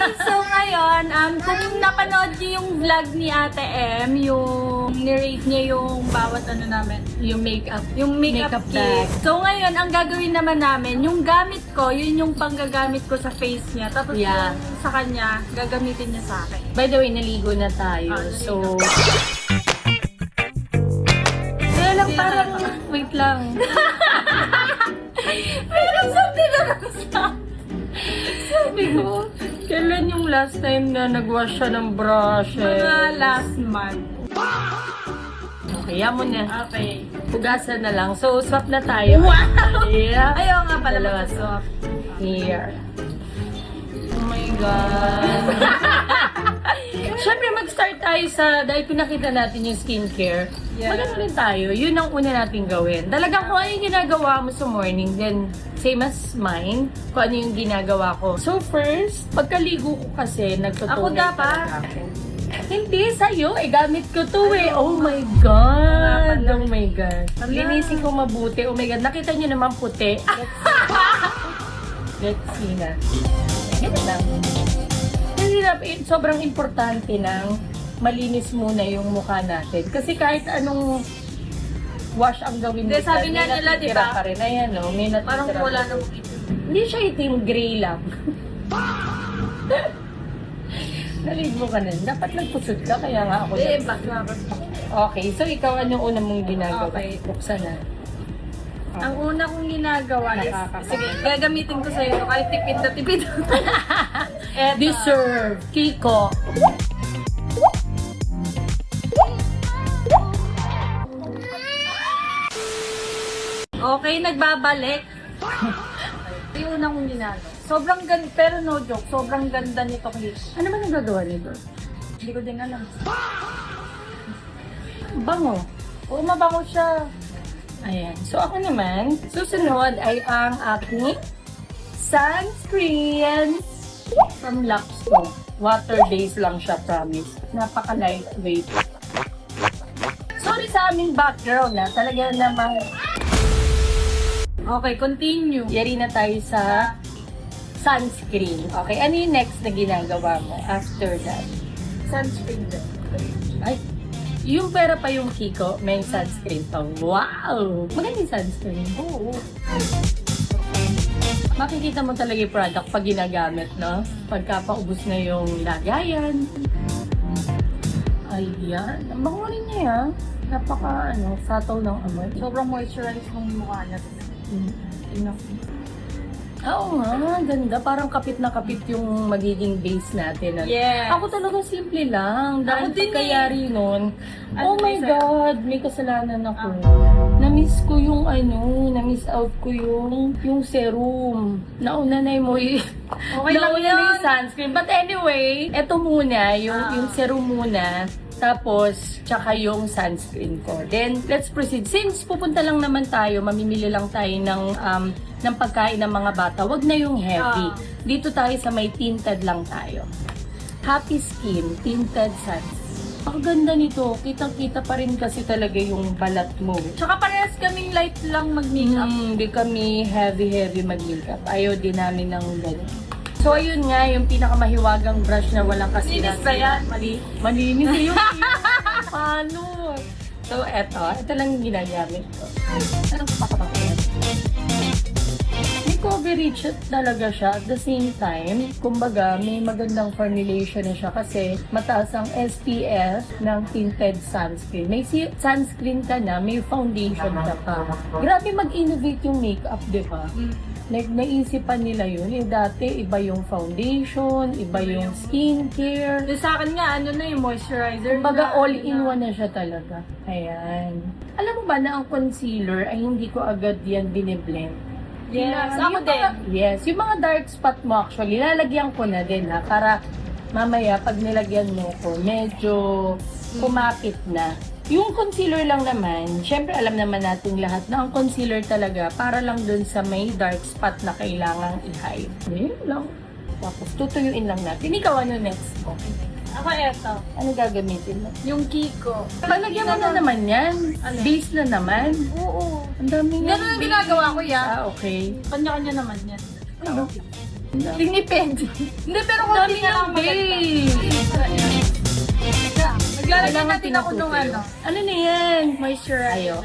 So ngayon, kung napanood niyo yung vlog ni Ate M, yung nirate niya yung bawat ano namin, Yung makeup. yung makeup kit. So ngayon, ang gagawin naman namin, yung gamit ko, yun yung panggagamit ko sa face niya. Tapos Yeah. yung sa kanya, gagamitin niya sa akin. By the way, naligo na tayo. Naligo. So, kaya lang parang, wait lang. Pero sabi naman sa Sabi ko, kailan yung last time na nagwash siya ng brushes? mga last month. Okay, yan mo na. Okay. Hugasan na lang. So, swap na tayo. Wow! Yeah. Ayaw nga pala Dalawa mag-swap. Here. Oh my God. Siyempre, mag-start tayo sa, dahil pinakita natin yung skincare, Yeah. magano rin tayo. Yun ang una natin gawin. Talagang kung ano yung ginagawa mo sa morning, then same as mine, kung ano yung ginagawa ko. So first, pagkaligo ko kasi, nagtutoner Ako dapat? talaga ako. Hindi, sa'yo. Eh, gamit ko to eh. Oh my God. Oh my God. Hala. Linisin ko mabuti. Oh my God. Nakita niyo naman puti. Let's see na. Ganun lang. Kasi sobrang importante ng malinis muna yung mukha natin. Kasi kahit anong wash ang gawin Hindi, mo, sabi may nga nila, natitira diba? pa rin. Ayan, no? May natitira Parang pa wala rin. namang itim. Hindi siya itim, gray lang. Naligo ka na. Dapat nagpusod ka, kaya nga ako. Eh, bakla. Okay, so ikaw anong una mong ginagawa? Okay. Buksan na. Ang una kong ginagawa is, Nakakasama. sige, gagamitin ko sa'yo ito kahit tipid na tipid. Eto. Deserve. Kiko. Okay, nagbabalik. Yung una kong ginagawa. Sobrang ganda, pero no joke, sobrang ganda nito clip. Ano ba nagagawa nito? Hindi ko din alam. Bango. Oo, mabango siya. Ayan. So ako naman, susunod ay ang aking sunscreen from Luxco. Water-based lang siya, promise. Napaka-lightweight. Sorry sa aming background na talaga namang Okay, continue. yari na tayo sa sunscreen. Okay, ano yung next na ginagawa mo after that? Sunscreen din. Ay, yung pera pa yung Kiko, may sunscreen pa. Wow! Maganda yung sunscreen. Oo. Makikita mo talaga yung product pag ginagamit, no? Pagka paubos na yung lagayan. Ayan. Ang bango rin niya, ha? Napaka, subtle ng amoy. Sobrang moisturized ng mukha niya. Enough. Oo nga, ganda. Parang kapit na kapit yung magiging base natin. Yes. Ako talaga simple lang. Dahil Ako din pagkayari nun, Ano oh my sa'yo? God, may kasalanan ako. Na-miss ko yung na-miss out ko yung serum. Nauna na yung Okay lang nauna na yun. yung sunscreen. But anyway, eto muna, yung serum muna. Tapos, tsaka yung sunscreen ko. Then, let's proceed. Since pupunta lang naman tayo, mamimili lang tayo ng pagkain ng mga bata, wag na yung heavy. Dito tayo sa may tinted lang tayo. Happy Skin, tinted sunscreen. Ang ganda nito. Kitang-kita pa rin kasi talaga yung balat mo. Tsaka parehas kaming light lang mag-makeup. Hindi kami heavy mag-makeup. Ayaw din namin ng ganun. So, ayun nga, yung pinakamahiwagang brush na walang kasira. Linis ba yan? Malinis yun. Paano? So, ito lang yung ginagamit ko. Anong papapakit? May coverage talaga siya. At the same time, kumbaga, may magandang formulation na siya kasi mataas ang SPF ng tinted sunscreen. May sunscreen ka na, may foundation ka pa. Grabe mag-innovate yung makeup, di ba? Like, naisipan nila yun. Dati, iba yung foundation, iba yung skincare. Yung sa akin nga, yung moisturizer. Kumbaga, all-in-one na siya talaga. Ayan. Alam mo ba na ang concealer ay hindi ko agad yan biniblend? Yes, Yung ako din. Yes, yung mga dark spot mo actually, lalagyan ko na din ha, para mamaya pag nilagyan mo ko, medyo kumapit na. Yung concealer lang naman, syempre alam naman natin lahat na ang concealer talaga para lang dun sa may dark spot na kailangang i-hide. Yun lang. Tapos tutuyuin lang natin. Ikaw ano next mo? Ako eto. Ano gagamitin mo? Yung Kiko. Palagyan mo na naman yan. Ano? Base na naman. Oo. Ang dami nga. Ganun ang ginagawa ko yan. Okay. Kanya-kanya naman yan. Ano? Tinipid. Hindi, pero kung Dami hindi nga lang ng maganda. Naglalagyan natin ako nung ano. Ano na yan? Moisturizer. Ayo.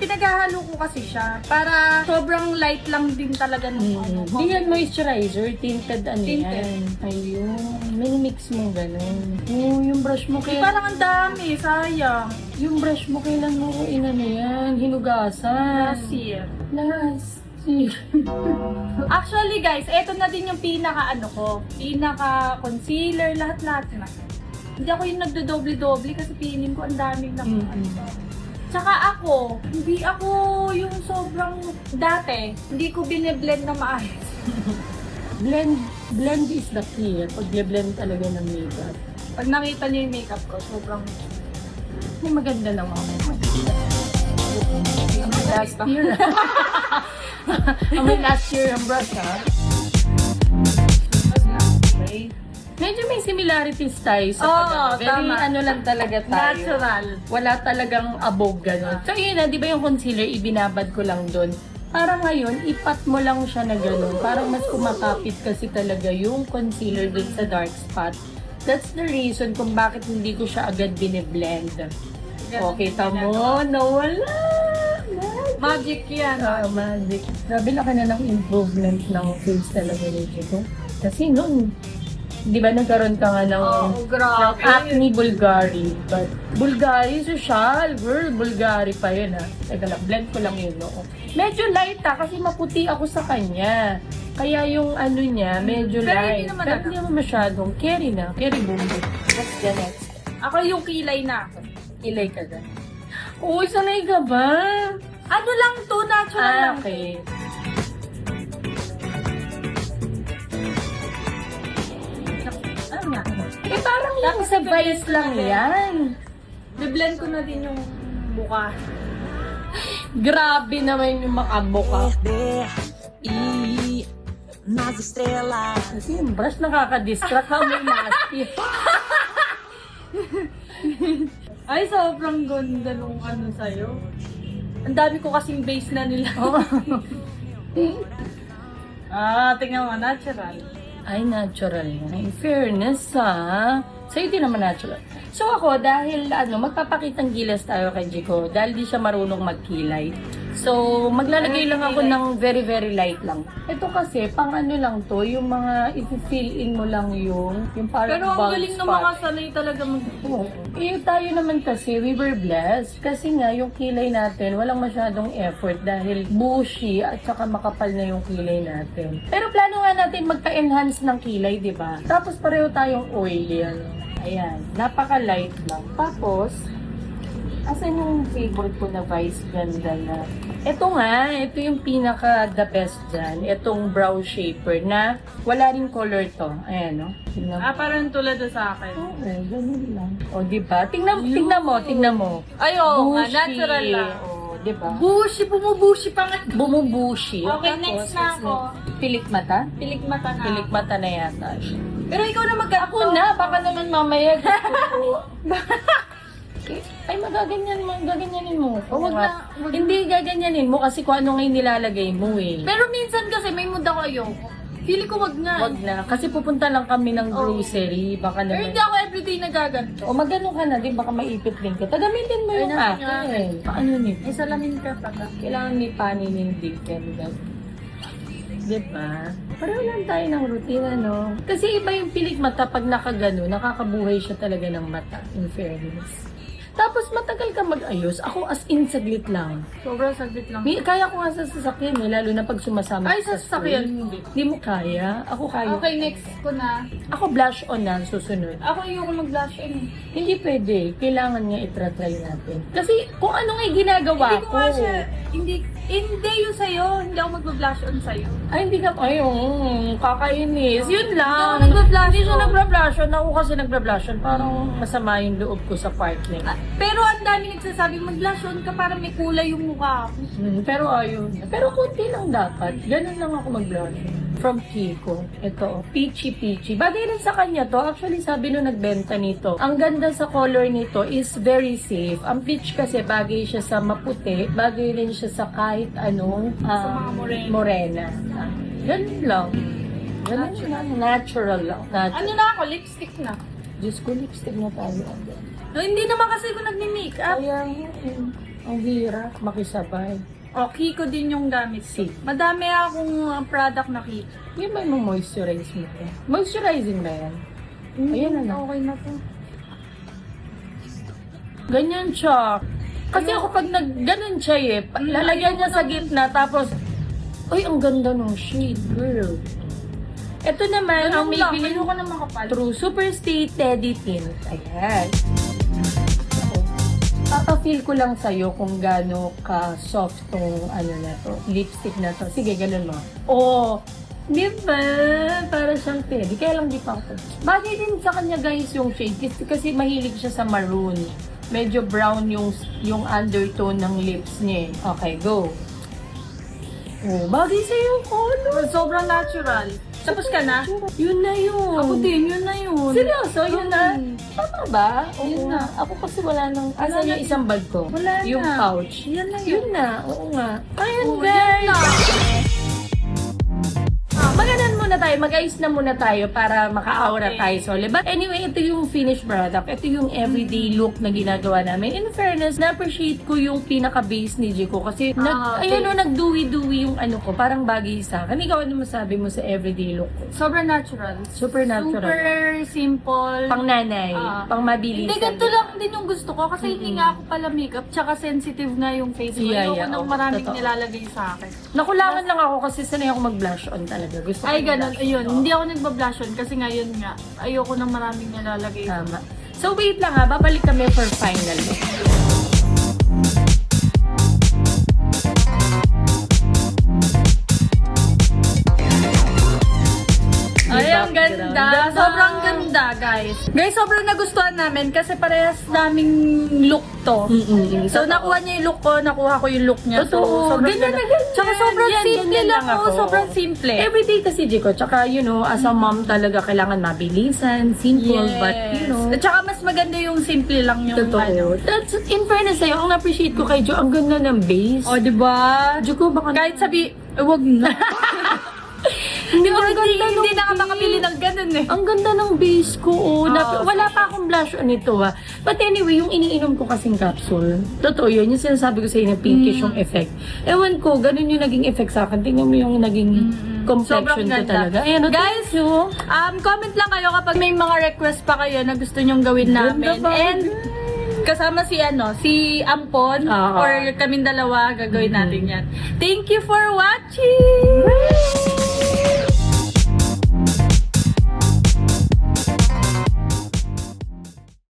Pinaghahalo ko kasi siya para sobrang light lang din talaga nung ano. Hindi yan moisturizer, tinted ano Tinted. yan. Ayun, may mix mo ganun. Oo, yung brush mo kaya... Parang ang dami, sayang. Yung brush mo kailan mo inano yan, hinugasan. Last year. Last year. Actually guys, eto na din yung pinaka ano ko. Pinaka concealer, lahat-lahat na. Hindi ako yung nagdo-doble-doble kasi feeling ko ang daming na Tsaka ako, hindi ako yung sobrang dati, hindi ko bine-blend na maayos. Blend is the key. Pag blend talaga ng makeup. Pag nakita niyo yung makeup ko, sobrang Maganda lang ako. last Year. Amoy last year ang brush ha. Okay. Medyo may similarities tayo sa Oo, pag very tama. ano lang talaga tayo. Natural. Wala talagang abog ganun. So yun na, di ba yung concealer, ibinabad ko lang doon. Para ngayon, ipat mo lang siya na ganun. Parang mas kumakapit kasi talaga yung concealer dun sa dark spot. That's the reason kung bakit hindi ko siya agad bine-blend. Okay, tamo, nawala. Magic yan. Magic. Grabe laki na ng improvement ng face talaga nito. Kasi noon, di ba nagkaroon ka nga ng, Oo, grabe. acne Bulgari. But Bulgari, social, girl, Bulgari pa yun ha. Teka lang, blend ko lang yun no. Medyo light ha, kasi maputi ako sa kanya. Kaya yung ano niya, medyo Pero light. hindi naman Pero ano. hindi naman masyadong. Carry na. Carry boom. What's the next? Ako yung kilay na. Ilay ka dyan. Uy, sanay ka ba? Ano lang to, natural lang. Okay. Ano nga? Eh, parang yung sa vice lang yan. Biblend ko na din yung buka. Grabe naman yung makabuka. Nas estrelas. Kasi yung brush nakaka-distract ha, may nasty. Ay, sobrang ganda nung ano sa'yo. Ang dami ko kasing base na nila. Tingnan mo, natural. Ay, natural na. In fairness ha. Sa'yo din naman natural. So ako, dahil magpapakitang gilas tayo kay Jico, dahil di siya marunong magkilay. So, maglalagay lang ako ng very, very light lang. Ito kasi, pang ano lang to, yung mga i-fill in mo lang yung parang Pero ang bald galing na spot. makasanay talaga Oo. Eh, tayo naman kasi, we were blessed. Kasi nga, yung kilay natin, walang masyadong effort dahil bushy at saka makapal na yung kilay natin. Pero plano nga natin magka-enhance ng kilay, di ba? Tapos pareho tayong oily. Ayan, napaka-light lang. Tapos, asan yung favorite ko na vice ganda na? Ito nga, ito yung pinaka the best dyan. Itong brow shaper na wala rin color to. Ayan, no? Tingnan mo. Parang tulad na sa akin. Oo, ganun lang. O, diba? Tingnan mo. Ay, oo, nga, Bushy. natural lang. O, diba? Bushi, bumubushi pa nga. Bumubushi. Okay, next na ako. Pilik mata? Pilik mata na. Pilik mata na yata siya. Pero ikaw na Ako na, baka naman mamaya gusto ko. Ay, gaganyanin mo. Oh, wag na, wag Hindi gaganyanin mo kasi kung ano nga yung nilalagay mo eh. Pero minsan kasi may mood ako ayoko. Pili ko wag na. Wag na. Kasi pupunta lang kami ng grocery. Baka Pero naman. hindi ako everyday nagaganto. O magano ka na din, baka maipit din ka. Tagamitin mo yung Ay, akin. Paano nito? May salamin ka pa ka. Kailangan may paninindigan. Diba? Pareho lang tayo ng routine, no? Kasi iba yung pilik mata pag nakagano, nakakabuhay siya talaga ng mata, in fairness. Tapos matagal ka mag-ayos. Ako as in saglit lang. Sobrang saglit lang. Kaya ko nga sa sasakyan eh, lalo na pag sumasama Ay, ka sa sasakyan school. hindi. Hindi mo kaya? Ako kaya. Okay, next ko na. Ako blush on na, susunod. Ako yung mag-blush on. Hindi pwede. Kailangan nga itry natin. Kasi kung ano nga yung ginagawa Hindi ko nga siya, hindi yung sa'yo. Hindi ako mag-blush on sa'yo. Ay, hindi ka, kakainis. Yun lang. Hindi ako nagba-blush Hindi siya on. nagba-blush on. Ako kasi nagba-blush on. Parang masama yung loob ko sa part na yun. Pero ang dami nagsasabi, mag-blush on ka para may kulay yung mukha ko. Pero ayun. Pero konti lang dapat. Ganun lang ako mag-blush. From Kiko. Ito, peachy peachy. Bagay rin sa kanya to. Actually, sabi nung nagbenta nito, ang ganda sa color nito is very safe. Ang peach kasi bagay siya sa maputi. Bagay rin siya sa kahit anong Sa mga morena. morena. Ganun lang. Ganun lang, natural lang. Natural. Ano na ako? Lipstick na. Diyos ko, lipstick na tayo. No, hindi naman kasi ako nagmi-makeup. Kaya, ang hirap makisabay. O, Kiko din yung gamit ko. Si. Madami akong product na Kiko. Yung ba yung moisturize mo? Moisturizing ba yan? Ayan na. Okay na to. Ganyan siya. Kasi ako pag ganun siya lalagyan niya sa gitna, tapos, uy, ang ganda ng shade, girl. Ito naman, ang may bilhin Ayoko na makapal. True Superstay Teddy Tint. Ayan. Papa-feel ko lang sa'yo kung gaano ka-soft tong ano na to, lipstick na to. Sige, ganun mo. Oh, di ba? Para siyang teddy. Kaya lang di pa ako. Bagay din sa kanya guys yung shade kasi mahilig siya sa maroon. Medyo brown yung undertone ng lips niya. Okay, go. Oh, bagay sa'yo yung color. Sobrang natural. Tapos ka na? Yun na yun. Ako din, yun na yun. Seryoso, yun na. Tama ba? Oo Yun nga. Ako kasi wala nang... Asan na yung isang bag ko? Wala Yung na. pouch. Yan na Yun na. Oo nga. Ayun Oh, guys. yan na. Maganan muna tayo. Mag-ayos na muna tayo para maka-aura Okay. tayo solid. But anyway, ito yung finished product. Ito yung everyday look na ginagawa namin. In fairness, na-appreciate ko yung pinaka-base ni Jico kasi okay. nagduwi-duwi yung ano ko. Parang bagay sa akin. Ikaw, ano masabi mo sa everyday look ko? Sobrang natural. Super natural. Super simple. Pang nanay. Ah. Pang mabilis. Hindi, ganito lang din yung gusto ko kasi hindi nga ako pala makeup tsaka sensitive na yung face ko. Yeah, Ayoko yeah, nang oh, maraming totoo. nilalagay sa akin. Nakulangan lang ako kasi sanay ako mag-blush on talaga. Gusto ko Ay, yung ganun. blush Ayun. on. Hindi ako nagbablush on kasi ngayon nga, ayoko nang maraming nilalagay. Tama. So wait lang ha, babalik kami for final look. Ay, ang Background. ganda. Sobrang ganda, guys. Guys, sobrang nagustuhan namin kasi parehas naming look to. So, nakuha niya yung look ko, nakuha ko yung look niya. Totoo. sobrang Ganyan ganda. na ganyan. Tsaka sobrang Yan, simple ganyan lang lang ako. ako. Sobrang simple. Everyday kasi, Jico. Tsaka, you know, as a mom talaga kailangan mabilisan, simple, but, you know, At saka mas maganda yung simple lang yung totoo. That's, in fairness sa'yo, ang appreciate ko kay Jo, ang ganda ng base. O, diba? Jico, baka Kahit sabi, wag na. hindi Kasi ang ganda ng hindi na ka base. makapili ng ganun eh. Ang ganda ng base ko, oh. Oo, Wala pa akong blush on ito, ah. But anyway, yung iniinom ko kasing capsule, totoo yun, yung sinasabi ko sa'yo na pinkish yung effect. Ewan ko, ganun yung naging effect sa akin. Tingnan mo yung naging complexion Sobrang ko ganda. talaga. Ayan, oh, Guys, thank you. Comment lang kayo kapag may mga request pa kayo na gusto nyong gawin namin. Ganda ba? And kasama si Ampon Oo. or kaming dalawa gagawin natin yan. Thank you for watching!